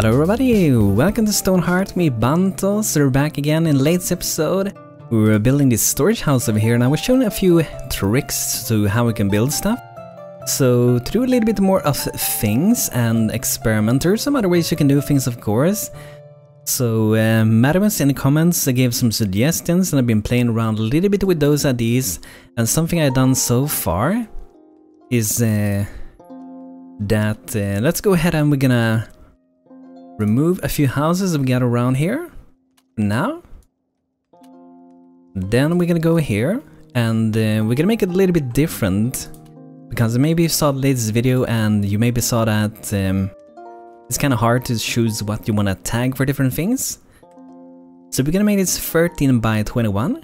Hello everybody, welcome to Stonehearth, me BANTO. So we're back again in latest episode. We were building this storage house over here and I was showing a few tricks to how we can build stuff. So to do a little bit more of things and experiment, there are some other ways you can do things, of course. So Madams in the comments gave some suggestions and I've been playing around a little bit with those ideas. And something I've done so far is that let's go ahead and we're gonna remove a few houses that we got around here now. Then we're gonna go here and we're gonna make it a little bit different, because maybe you saw the latest video and you maybe saw that it's kind of hard to choose what you want to tag for different things. So we're gonna make this 13 by 21,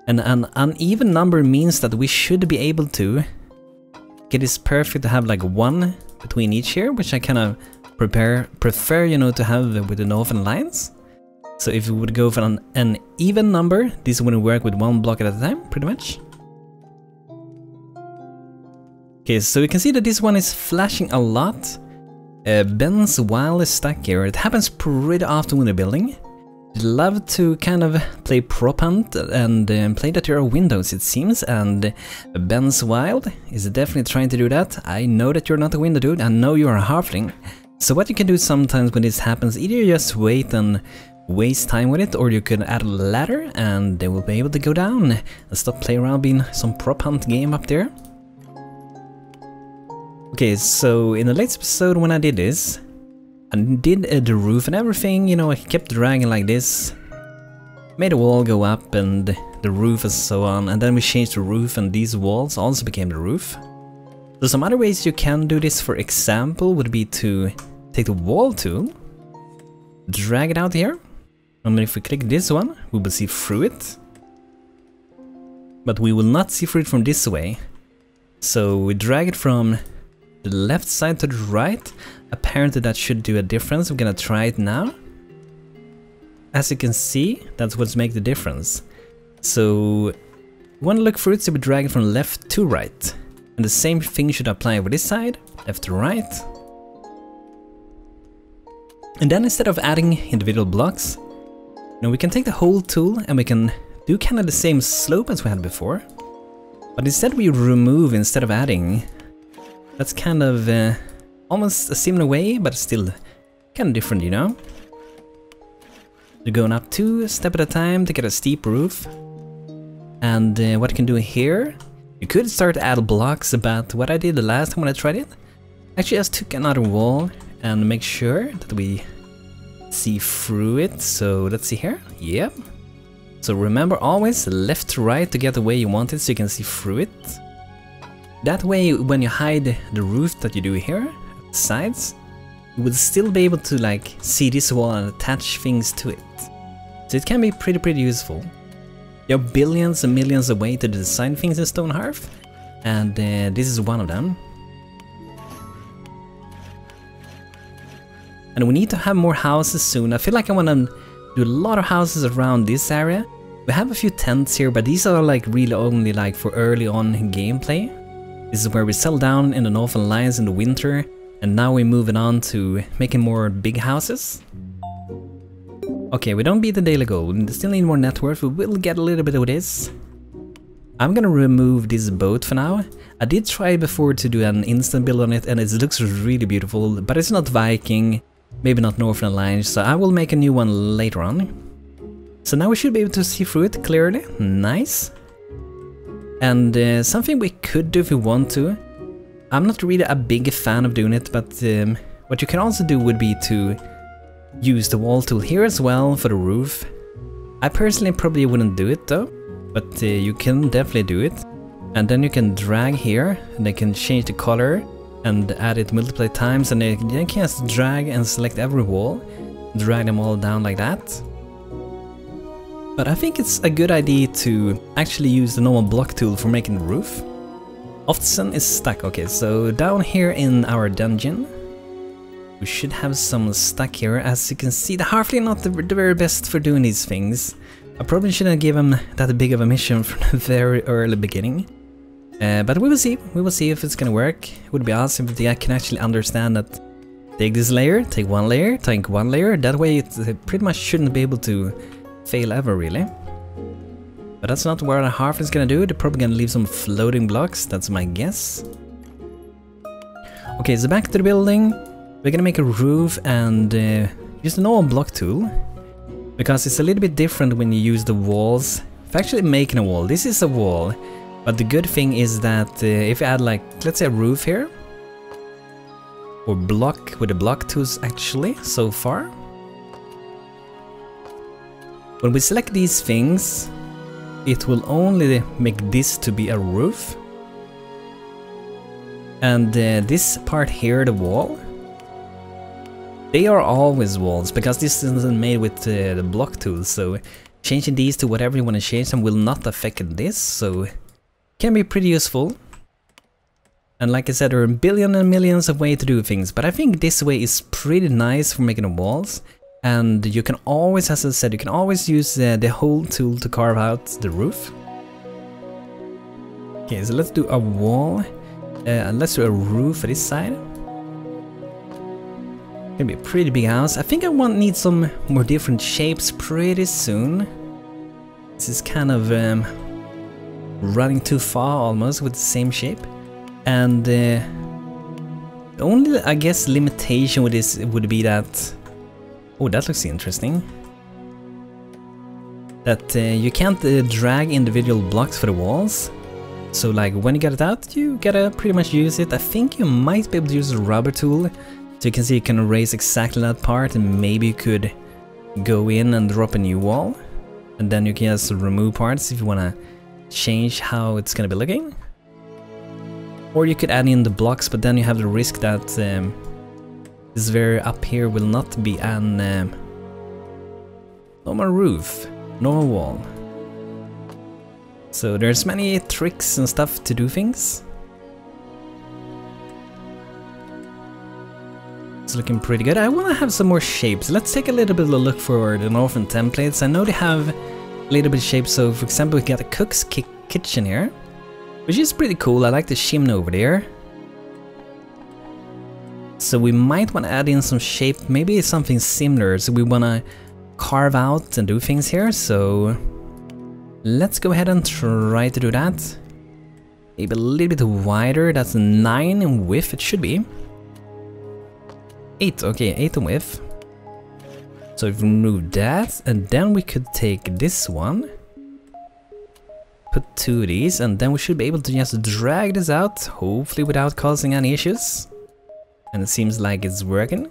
and an uneven number means that we should be able to get this perfect to have like one between each here, which I kind of prefer, you know, to have with the northern lines. So if we would go for an even number, this wouldn't work with one block at a time, pretty much. Okay, so you can see that this one is flashing a lot. Ben's while is stuck here. It happens pretty often when you're building. You'd love to kind of play prop hunt and play that there are windows, it seems, and Ben's wild is definitely trying to do that. I know that you're not a window dude, I know you're a halfling. So what you can do sometimes when this happens, either you just wait and waste time with it, or you can add a ladder and they will be able to go down and stop playing around being some prop hunt game up there. Okay, so in the latest episode when I did this, I did the roof and everything, you know, I kept dragging like this, made the wall go up and the roof and so on, and then we changed the roof and these walls also became the roof. So some other ways you can do this, for example, would be to take the wall tool, drag it out here, and if we click this one, we will see through it. But we will not see through it from this way. So we drag it from the left side to the right. Apparently that should do a difference. I'm gonna try it now. As you can see, that's what's make the difference. So you want to look through it, so we drag it from left to right. And the same thing should apply over this side, left to right. And then instead of adding individual blocks, you know, we can take the whole tool and we can do kind of the same slope as we had before. But instead we remove instead of adding. That's kind of almost a similar way, but still kind of different, you know? You're going up 2 steps at a time to get a steep roof. And what you can do here, you could start to add blocks, but what I did the last time when I tried it, actually I just took another wall and make sure that we see through it. So let's see here, yep. So remember always left to right to get the way you want it so you can see through it. That way when you hide the roof that you do here, at the sides, you will still be able to like see this wall and attach things to it. So it can be pretty useful. There are billions and millions of ways to design things in Stonehearth, and this is one of them. And we need to have more houses soon. I feel like I want to do a lot of houses around this area. We have a few tents here, but these are like really only like for early on gameplay. This is where we settle down in the northern lines in the winter, and now we're moving on to making more big houses. Okay, we don't beat the daily goal, we still need more net worth, we will get a little bit of this. I'm gonna remove this boat for now. I did try before to do an instant build on it and it looks really beautiful, but it's not Viking, maybe not Northern Alliance, so I will make a new one later on. So now we should be able to see through it clearly, nice. And something we could do if we want to, I'm not really a big fan of doing it, but what you can also do would be to use the wall tool here as well for the roof. I personally probably wouldn't do it though, but you can definitely do it. And then you can drag here, and they can change the color and add it multiple times, and then you can just drag and select every wall, drag them all down like that. But I think it's a good idea to actually use the normal block tool for making the roof. Often is stuck. Okay, so down here in our dungeon, we should have some stuck here. As you can see, the halfling not the very best for doing these things. I probably shouldn't give him that big of a mission from the very early beginning. But we will see if it's gonna work. It would be awesome if I can actually understand that Take this layer, take one layer, take one layer. That way it pretty much shouldn't be able to fail ever, really. But that's not what a half is gonna do. They're probably gonna leave some floating blocks, that's my guess. Okay, so back to the building. We're gonna make a roof and use the normal block tool. Because it's a little bit different when you use the walls. If actually making a wall, this is a wall. But the good thing is that if you add like, let's say a roof here. Or block with the block tools actually, so far. When we select these things, it will only make this to be a roof. And this part here, the wall, they are always walls because this isn't made with the block tools. So changing these to whatever you want to change them will not affect this. So it can be pretty useful. And like I said, there are billions and millions of ways to do things, but I think this way is pretty nice for making the walls. And you can always, as I said, you can always use the hole tool to carve out the roof. Okay, so let's do a wall. And let's do a roof for this side. Gonna be a pretty big house. I think I need some more different shapes pretty soon. This is kind of running too far almost with the same shape. And the only, I guess, limitation with this would be that... Oh, that looks interesting. That you can't drag individual blocks for the walls. So like when you get it out, you gotta pretty much use it. I think you might be able to use a rubber tool. So you can see you can erase exactly that part and maybe you could go in and drop a new wall. And then you can just remove parts if you wanna change how it's gonna be looking. Or you could add in the blocks, but then you have the risk that this very up here will not be an normal roof, normal wall. So there's many tricks and stuff to do things. It's looking pretty good. I want to have some more shapes. Let's take a little bit of a look for the northern templates. I know they have a little bit of shapes. So for example, we got a cook's kitchen here, which is pretty cool. I like the chimney over there. So we might want to add in some shape, maybe something similar. So we want to carve out and do things here. So let's go ahead and try to do that. Maybe a little bit wider. That's 9 in width, it should be. 8, okay, 8 in width. So if we remove that, and then we could take this one. Put 2 of these, and then we should be able to just drag this out, hopefully without causing any issues. And it seems like it's working.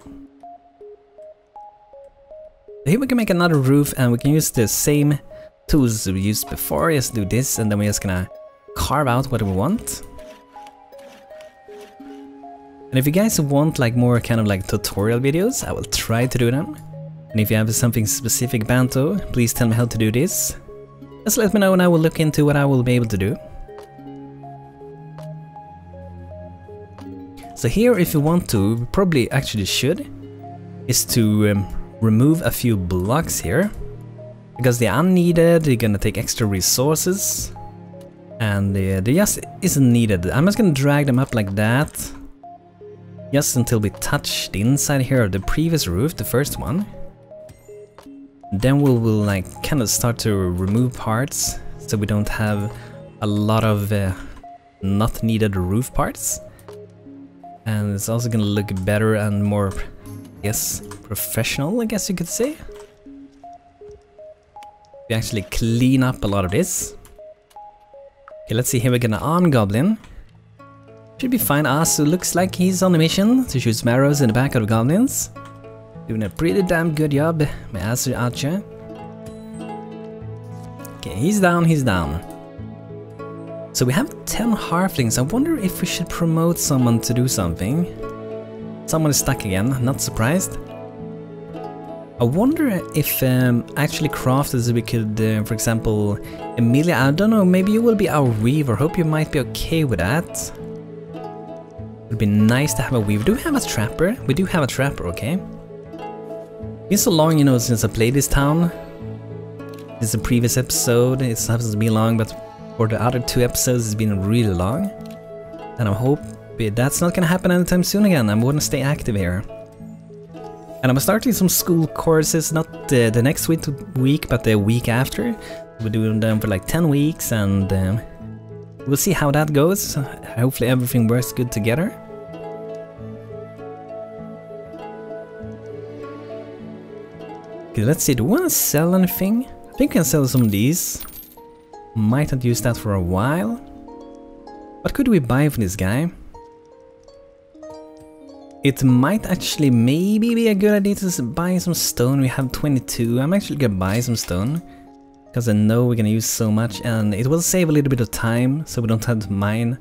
Here we can make another roof, and we can use the same tools we used before. Just do this, and then we're just gonna carve out what we want. And if you guys want like more kind of like tutorial videos, I will try to do them. And if you have something specific BANTO, please tell me how to do this. Just let me know and I will look into what I will be able to do. So here, if you want to, probably actually should, is to remove a few blocks here. Because they're unneeded, they're gonna take extra resources. And they just isn't needed. I'm just gonna drag them up like that. Just until we touch the inside here of the previous roof, the first one. Then we'll like kind of start to remove parts. So we don't have a lot of not needed roof parts. And it's also gonna look better and more, I guess, professional, I guess you could say. We actually clean up a lot of this. Okay, let's see, here we're gonna arm goblin. Should be fine. Asu looks like he's on a mission to shoot arrows in the back of the goblins. Doing a pretty damn good job, my Asu archer. Okay, he's down, he's down. So we have 10 halflings. I wonder if we should promote someone to do something. Someone is stuck again, not surprised. I wonder if actually crafters we could, for example, Emilia, I don't know, maybe you will be our weaver. Hope you might be okay with that. It would be nice to have a weaver. Do we have a trapper? We do have a trapper, okay. It's been so long, you know, since I played this town. This is a previous episode. It happens to be long, but for the other 2 episodes, it's been really long. And I hope that's not gonna happen anytime soon again. I want to stay active here. And I'm starting some school courses, not the next week, but the week after. We're doing them for like 10 weeks, and we'll see how that goes. Hopefully everything works good together. Okay, let's see, do we want to sell anything? I think we can sell some of these. Might not use that for a while. What could we buy from this guy? It might actually maybe be a good idea to buy some stone. We have 22. I'm actually gonna buy some stone, because I know we're gonna use so much, and it will save a little bit of time, so we don't have to mine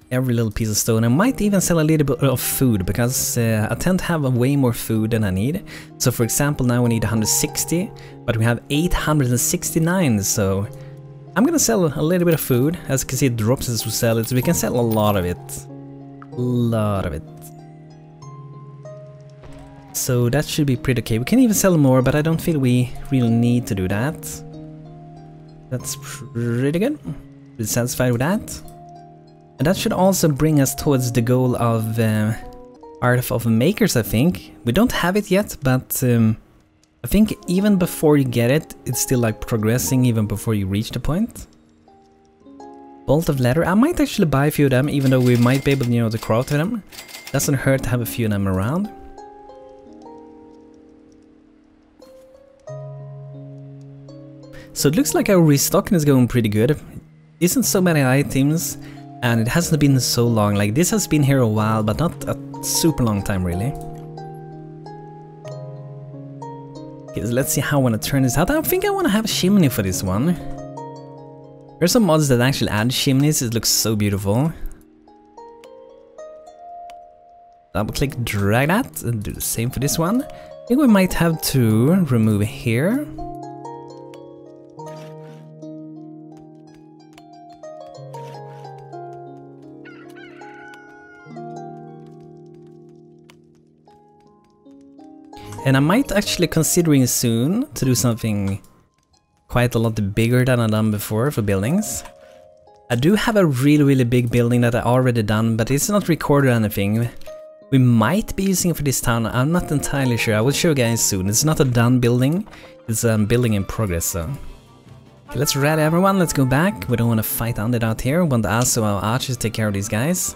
every little piece of stone. I might even sell a little bit of food, because I tend to have way more food than I need. So for example, now we need 160, but we have 869, so I'm gonna sell a little bit of food. As you can see, it drops as we sell it, so we can sell a lot of it. A lot of it. So that should be pretty okay. We can even sell more, but I don't feel we really need to do that. That's pretty good. We're satisfied with that. And that should also bring us towards the goal of Art of Makers, I think. We don't have it yet, but I think even before you get it, it's still like progressing even before you reach the point. Bolt of Leather. I might actually buy a few of them, even though we might be able, you know, to craft them. Doesn't hurt to have a few of them around. So it looks like our restocking is going pretty good. Isn't so many items, and it hasn't been so long. Like, this has been here a while, but not a super long time really. Okay, so let's see how I want to turn this out. I think I want to have a chimney for this one. There's some mods that actually add chimneys. It looks so beautiful. Double click, drag that, and do the same for this one. I think we might have to remove here. And I might actually considering soon to do something quite a lot bigger than I've done before for buildings. I do have a really big building that I already done, but it's not recorded or anything. We might be using it for this town, I'm not entirely sure. I will show you guys soon. It's not a done building, it's a building in progress, so. Okay, let's rally everyone, let's go back. We don't want to fight undead out here. We want also our archers to take care of these guys.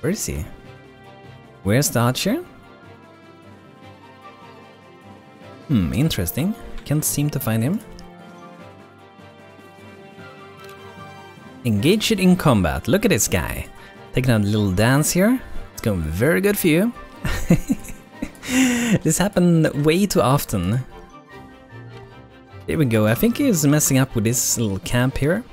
Where is he? Where's the archer? Interesting. Can't seem to find him. Engage it in combat. Look at this guy. Taking a little dance here. It's going very good for you. This happened way too often. There we go. I think he's messing up with this little camp here.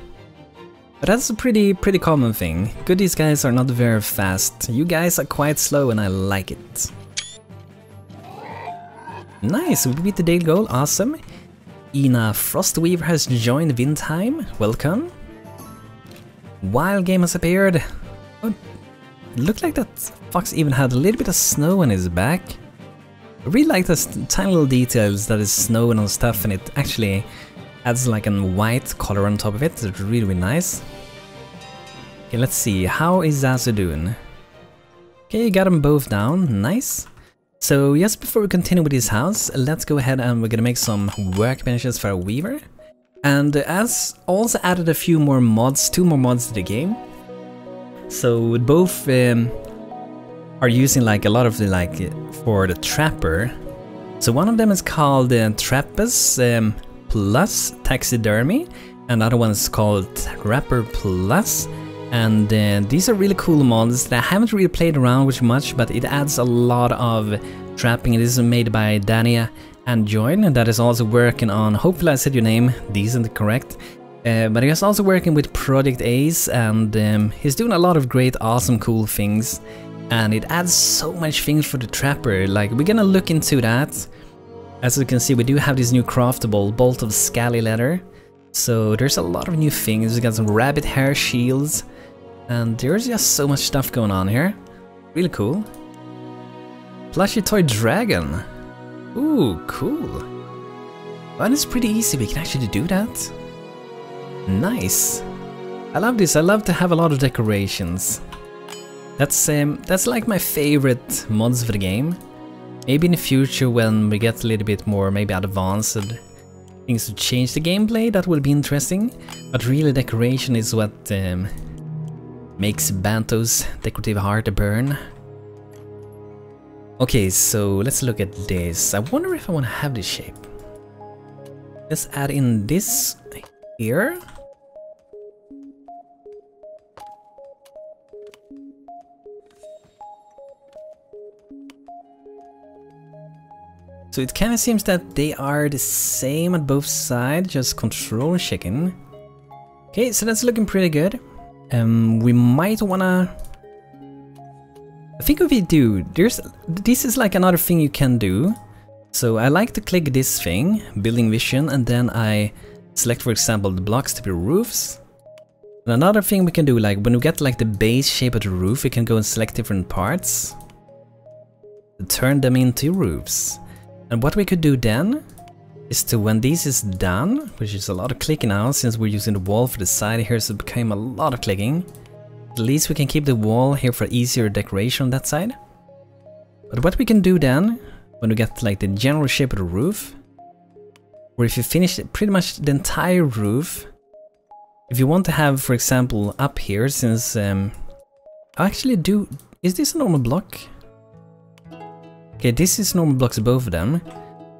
But that's a pretty common thing. Good, these guys are not very fast. You guys are quite slow and I like it. Nice, we beat the daily goal, awesome. Ina Frostweaver has joined Windheim, welcome. Wild Game has appeared. Oh, it looked like that fox even had a little bit of snow on his back. I really like those tiny little details that is snowing on stuff, and it actually adds like a white color on top of it. It's really nice. Okay, let's see, how is Zazu doing? Okay, got them both down, nice. So just before we continue with this house, let's go ahead and we're gonna make some workbenches for our weaver. And as also added a few more mods, 2 more mods to the game. So both are using like a lot of the like for the trapper. So one of them is called Trapper plus Taxidermi, and the other one is called Trapper Plus. And these are really cool mods that I haven't really played around with much, but it adds a lot of trapping. This is made by Dani and Join, and that is also working on, hopefully I said your name decent correct, but he's also working with Project Ace, and he's doing a lot of great, awesome, cool things, and it adds so much things for the trapper. Like, we're gonna look into that. As you can see, we do have this new craftable bolt of scaly leather, so there's a lot of new things. We got some rabbit hair shields, and there's just so much stuff going on here. Really cool. Plushy toy dragon. Ooh, cool. Well, it's pretty easy, we can actually do that. Nice. I love this, I love to have a lot of decorations. That's like my favorite mods for the game. Maybe in the future when we get a little bit more maybe advanced things to change the gameplay, that will be interesting. But really decoration is what makes Banto's decorative heart burn. Okay, so let's look at this. I wonder if I want to have this shape. Let's add in this here. So it kind of seems that they are the same on both sides, just control checking. Okay, so that's looking pretty good. We might wanna... I think if we do, this is like another thing you can do. So I like to click this thing, building vision, and then I select, for example, the blocks to be roofs. And another thing we can do, like when we get like the base shape of the roof, we can go and select different parts to turn them into roofs. And what we could do then is to, when this is done, which is a lot of clicking now since we're using the wall for the side here, so it became a lot of clicking. At least we can keep the wall here for easier decoration on that side. But what we can do then, when we get like the general shape of the roof, or if you finish pretty much the entire roof, if you want to have, for example, up here, since I actually do, is this a normal block? Okay, this is normal blocks, both of them.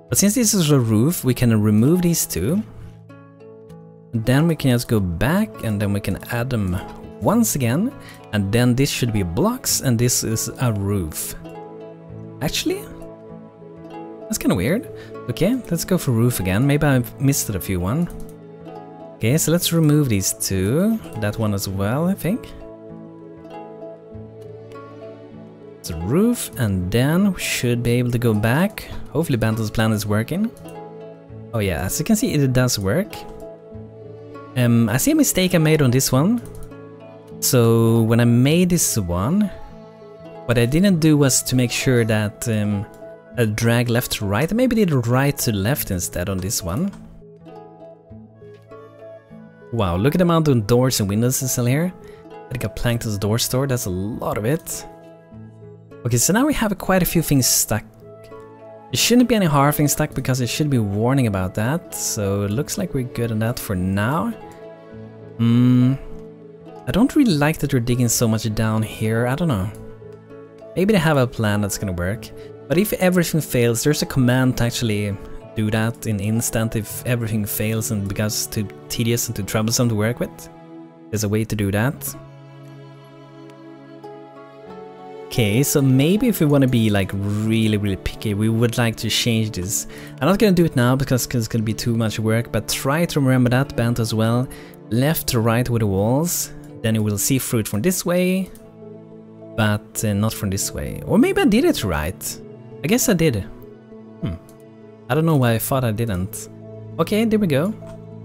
But since this is a roof, we can remove these two. And then we can just go back and then we can add them once again. And then this should be blocks and this is a roof. Actually, that's kind of weird. Okay, let's go for roof again. Maybe I missed a few one. Okay, so let's remove these two. That one as well, I think. Roof, and then we should be able to go back. Hopefully Banto's plan is working. Oh yeah, as you can see, it does work. I see a mistake I made on this one. So when I made this one, what I didn't do was to make sure that I drag left to right. I maybe did right to left instead on this one. Wow, look at the amount of doors and windows is still here. I got Plankton's door store, that's a lot of it. Okay, so now we have quite a few things stuck. There shouldn't be any hard things stuck because it should be warning about that. So it looks like we're good on that for now. I don't really like that we're digging so much down here. I don't know. Maybe they have a plan that's gonna work. But if everything fails, there's a command to actually do that in instant if everything fails and becomes too tedious and too troublesome to work with. There's a way to do that. Okay, so maybe if we want to be like really picky, we would like to change this. I'm not gonna do it now because it's gonna be too much work, but try to remember that, Banto, as well. Left to right with the walls, then you will see fruit from this way, but not from this way. Or maybe I did it right. I guess I did. I don't know why I thought I didn't. Okay, there we go.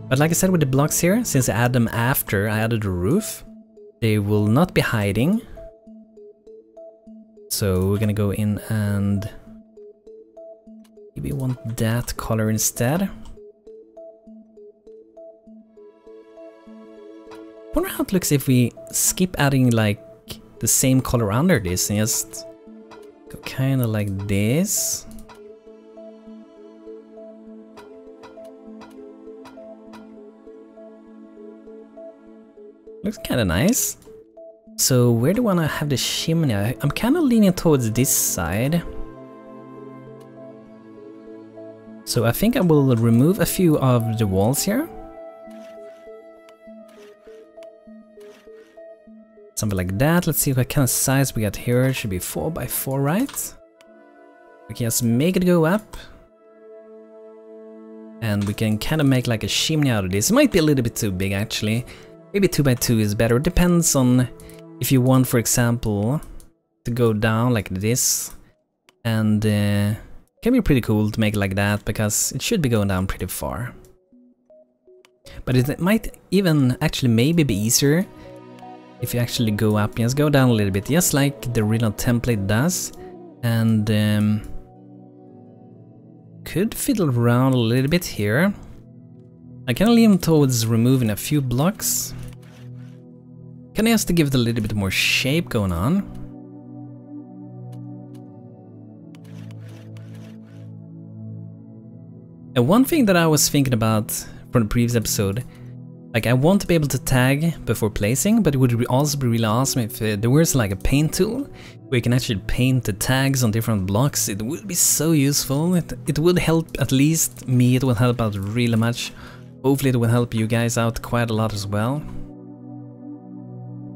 But like I said with the blocks here, since I added them after I added the roof, they will not be hiding. So we're gonna go in and maybe want that color instead. Wonder how it looks if we skip adding like the same color under this and just go kind of like this. Looks kind of nice. So where do I want to have the chimney? I'm kind of leaning towards this side. So I think I will remove a few of the walls here. Something like that. Let's see what kind of size we got here. It should be 4 by 4, right? We can just make it go up. And we can kind of make like a chimney out of this. It might be a little bit too big actually. Maybe 2 by 2 is better. It depends on if you want, for example, to go down like this. And it can be pretty cool to make it like that because it should be going down pretty far. But it might even actually maybe be easier if you actually go up, just go down a little bit, just like the original template does. And could fiddle around a little bit here. I kind of lean towards removing a few blocks. Kind of just to give it a little bit more shape going on. And one thing that I was thinking about from the previous episode, like I want to be able to tag before placing, but it would also be really awesome if there was like a paint tool where you can actually paint the tags on different blocks. It would be so useful. It would help at least me, it will help out really much. Hopefully it will help you guys out quite a lot as well.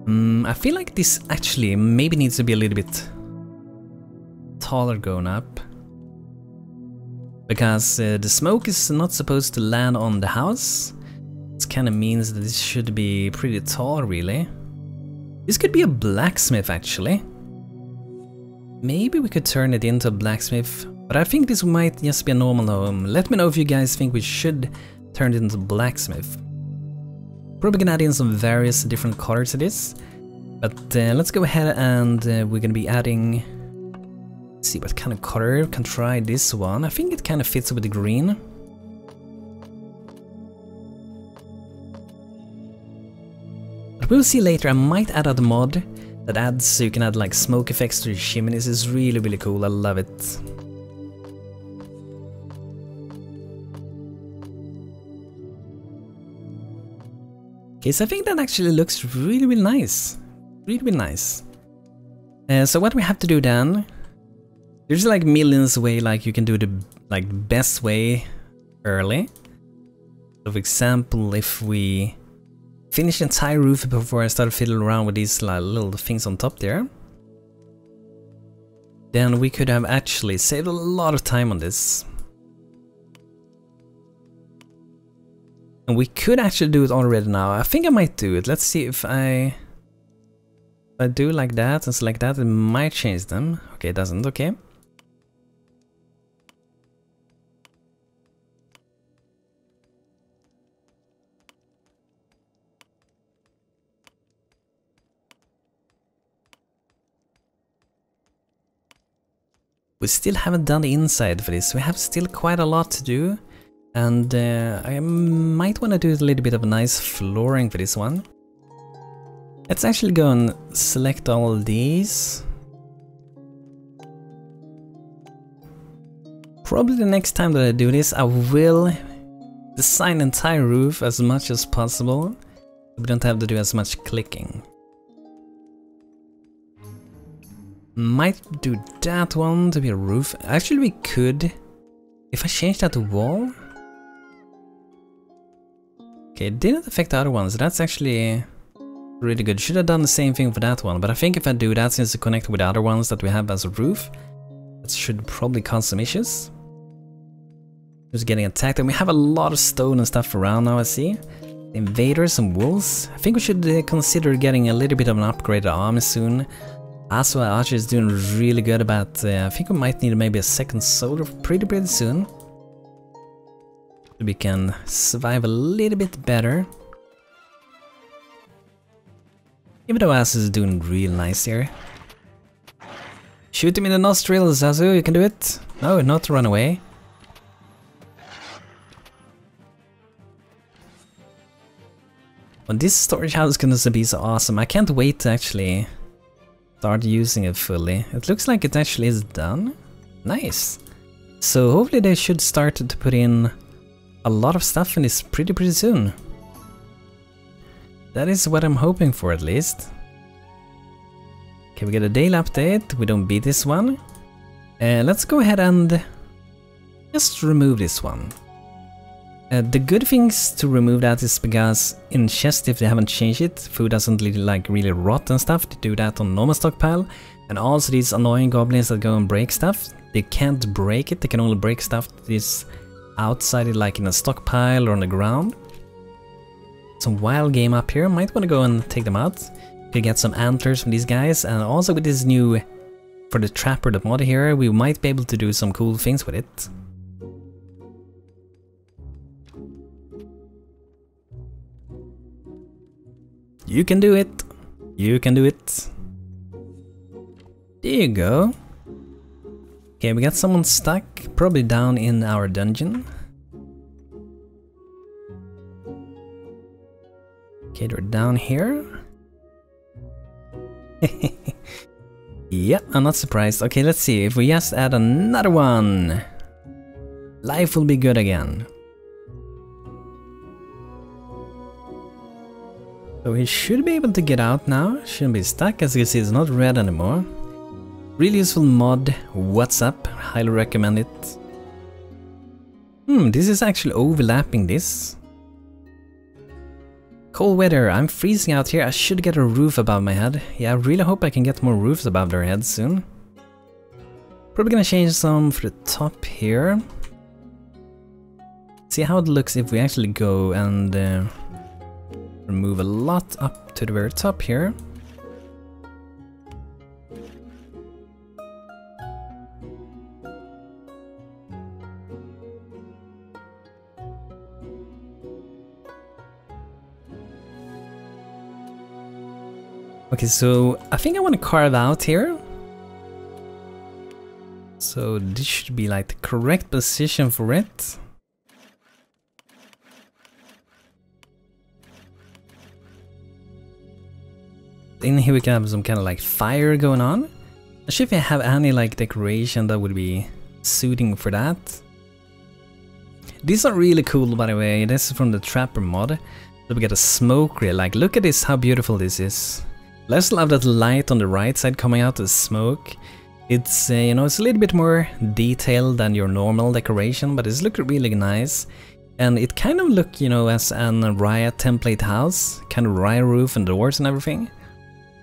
I feel like this actually maybe needs to be a little bit taller going up. Because the smoke is not supposed to land on the house. This kind of means that this should be pretty tall, really. This could be a blacksmith, actually. Maybe we could turn it into a blacksmith, but I think this might just be a normal home. Let me know if you guys think we should turn it into a blacksmith. Probably gonna add in some various different colors to this, but let's go ahead and we're gonna be adding... Let's see what kind of color. We can try this one. I think it kind of fits with the green. But we'll see later. I might add a mod that adds so you can add like smoke effects to your chimneys. It's really, really cool. I love it. Okay, so I think that actually looks really, really nice. Really, really nice. So what we have to do then, there's like millions of ways like you can do the best way early. So for example, if we finish the entire roof before I start fiddling around with these like, little things on top there, then we could have actually saved a lot of time on this. And we could actually do it already now. I think I might do it. Let's see if I do like that and select that, it might change them. Okay, it doesn't, okay. We still haven't done the inside for this. We have still quite a lot to do. And I might want to do a little bit of a nice flooring for this one. Let's actually go and select all these. Probably the next time that I do this, I will design the entire roof as much as possible. We don't have to do as much clicking. Might do that one to be a roof. Actually, we could, if I change that to wall. Okay, it didn't affect the other ones. That's actually really good. Should have done the same thing for that one, but I think if I do that, since it's connected with the other ones that we have as a roof, that should probably cause some issues. Just getting attacked, and we have a lot of stone and stuff around now, I see. Invaders and wolves. I think we should consider getting a little bit of an upgraded army soon. Also, Archer is doing really good, but I think we might need maybe a second soldier pretty soon. So we can survive a little bit better. Even though Ass is doing real nice here. Shoot him in the nostrils, Azu, you can do it. No, not run away. Well, this storage house is gonna be so awesome. I can't wait to actually start using it fully. It looks like it actually is done. Nice. So hopefully they should start to put in a lot of stuff in this pretty soon. That is what I'm hoping for, at least. Okay, we get a daily update. We don't beat this one. Let's go ahead and just remove this one. The good things to remove that is because in chest, if they haven't changed it, food doesn't really rot and stuff. They do that on normal stockpile. And also these annoying goblins that go and break stuff, they can't break it. They can only break stuff that is outside it, like in a stockpile or on the ground. Some wild game up here. Might want to go and take them out. Could get some antlers from these guys. And also with this new, for the Trapper, the mod here, we might be able to do some cool things with it. You can do it. You can do it. There you go. Okay, we got someone stuck, probably down in our dungeon. Okay, they're down here. Yeah, I'm not surprised. Okay, let's see if we just add another one. life will be good again. So he should be able to get out now, shouldn't be stuck. As you can see, it's not red anymore. Really useful mod. What's up? Highly recommend it. This is actually overlapping this. Cold weather, I'm freezing out here. I should get a roof above my head. Yeah, I really hope I can get more roofs above their heads soon. Probably gonna change some for the top here. See how it looks if we actually go and remove a lot up to the very top here. Okay, so I think I want to carve out here. So this should be like the correct position for it. In here we can have some kind of like fire going on. Not sure if I have any like decoration that would be suiting for that. These are really cool, by the way. This is from the Trapper mod. So we get a smoke grill. Like, look at this, how beautiful this is. I just love that light on the right side coming out of the smoke. It's you know, it's a little bit more detailed than your normal decoration, but it's looking really nice. And it kind of look, you know, as an Riot template house, kind of Riot roof and doors and everything.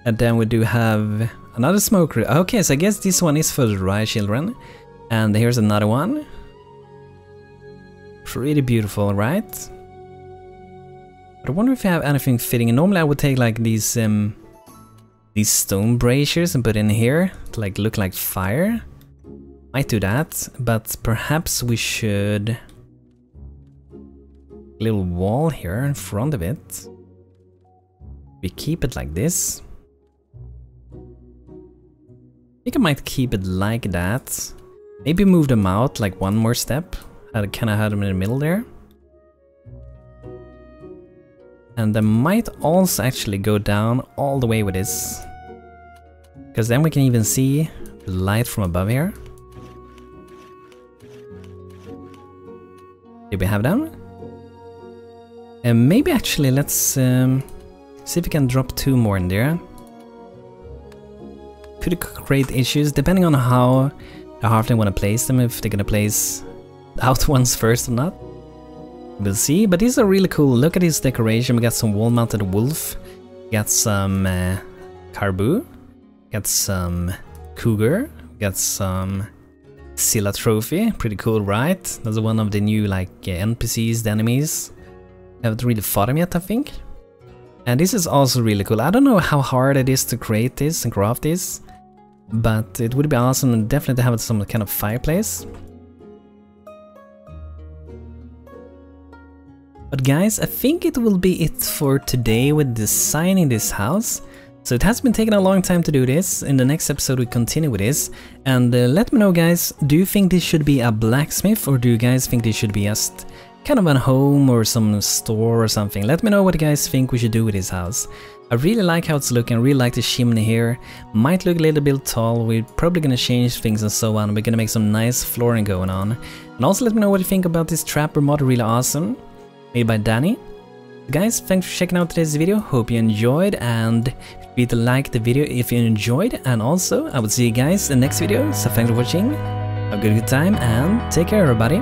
And then we do have another smoke grill. Okay, so I guess this one is for the Riot children. And here's another one. Pretty beautiful, right? But I wonder if I have anything fitting. Normally I would take like these stone braziers and put in here to like look like fire. Might do that, but perhaps we should little wall here in front of it. We keep it like this. I think I might keep it like that. Maybe move them out like one more step. I kind of had them in the middle there. And I might also actually go down all the way with this. Because then we can even see the light from above here. Did we have them? And maybe actually let's see if we can drop 2 more in there. Could create issues depending on how hard they want to place them, if they're gonna place out ones first or not. We'll see, but these are really cool. Look at this decoration. We got some wall-mounted wolf, we got some caribou, got some cougar, we got some Scylla trophy. Pretty cool, right? That's one of the new like NPCs, the enemies. I haven't really fought them yet, I think. And this is also really cool. I don't know how hard it is to create this and craft this, but it would be awesome definitely to have some kind of fireplace. But guys, I think it will be it for today with designing this house. So it has been taking a long time to do this. In the next episode we continue with this. And let me know guys, do you think this should be a blacksmith, or do you guys think this should be just kind of a home or some store or something? Let me know what you guys think we should do with this house. I really like how it's looking, I really like the chimney here. Might look a little bit tall, we're probably gonna change things and so on. We're gonna make some nice flooring going on. And also let me know what you think about this Trapper mod, really awesome. Made by Dani. Guys, thanks for checking out today's video, hope you enjoyed, and be to like the video if you enjoyed, and also I will see you guys in the next video, so thanks for watching, have a good time, and take care everybody.